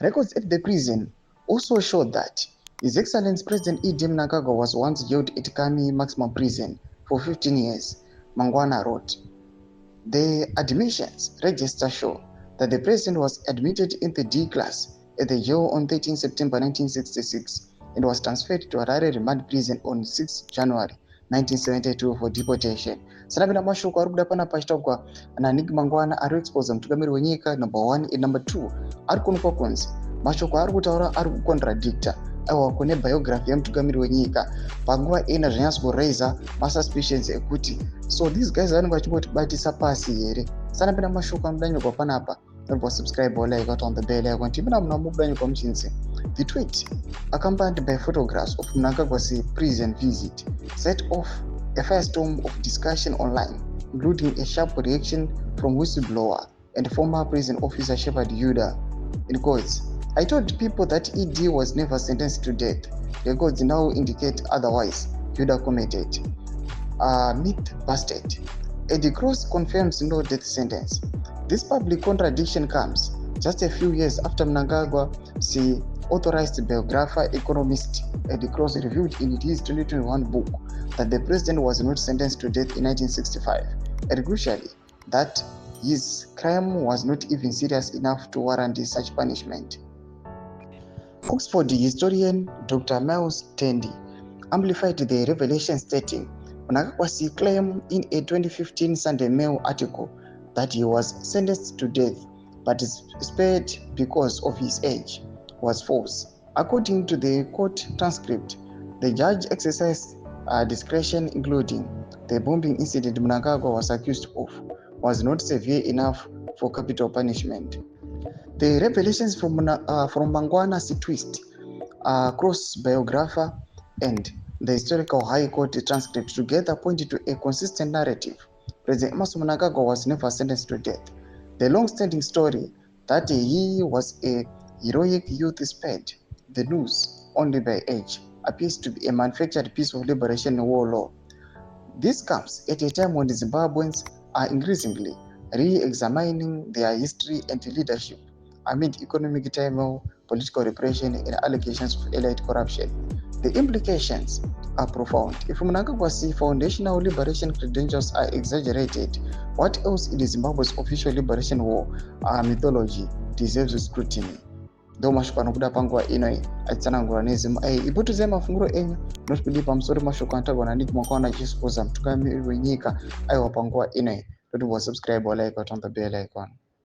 Records at the prison also showed that His Excellency President E.D. Mnangagwa was once jailed at Kami Maximum Prison for 15 years, Mangwana wrote. The admissions register show that the president was admitted in the D class at the jail on 13 September 1966 and was transferred to Harare Remand Prison on 6 January 1972 for deportation. Sanapinda mashoko ari kuda pana pachitauka naNick Mangwana ari expose mutungamiri wenyika number 1 and number 2 ari kuonekwa kunzi mashoko ari kutaura ari kucontradicta aiwa kune biography yemutungamiri wenyika panguva ina zvanyatso kuraisa masuspicions ekuti so these guys vanenge vachingotibata pasi here. Sanapinda mashoko anodanyirwa panapa. Don't subscribe or like out on the bell icon. The tweet, accompanied by photographs of Mnangagwa's prison visit, set off a firestorm of discussion online, including a sharp reaction from whistleblower and former prison officer Shepard Yuda. In quotes, I told people that ED was never sentenced to death. Records now indicate otherwise, Yuda commented. Myth busted. Eddie Cross confirms no death sentence. This public contradiction comes just a few years after Mnangagwa's authorized biographer, economist Eddie Cross revealed in his 2021 book that the president was not sentenced to death in 1965, and crucially, that his crime was not even serious enough to warrant such punishment. Oxford historian Dr. Miles Tendi amplified the revelation, stating Mnangagwa's claim in a 2015 Sunday Mail article that he was sentenced to death but is spared because of his age was false. According to the court transcript, the judge exercised discretion, including the bombing incident Mnangagwa was accused of was not severe enough for capital punishment. The revelations from Mangwana's twist, Cross biographer, and the historical High Court transcript together pointed to a consistent narrative. President Emmerson Mnangagwa was never sentenced to death. The long-standing story that he was a heroic youth spared the news only by age appears to be a manufactured piece of liberation war law. This comes at a time when the Zimbabweans are increasingly re-examining their history and leadership amid economic turmoil, political repression, and allegations of elite corruption. The implications are profound. If Mnangagwa's foundational liberation credentials are exaggerated, what else in Zimbabwe's official liberation war mythology deserves scrutiny? Ndo mashoko anokuda panguva ino achitsanangura nezimu ibhutuzai mafunguro enyu notipindi pamusoro mashoko anotagwa naNick Mangwana achispoza mutungamiri wenyika aiwa panguva ino. Don't subscribe or like out on the bell icon.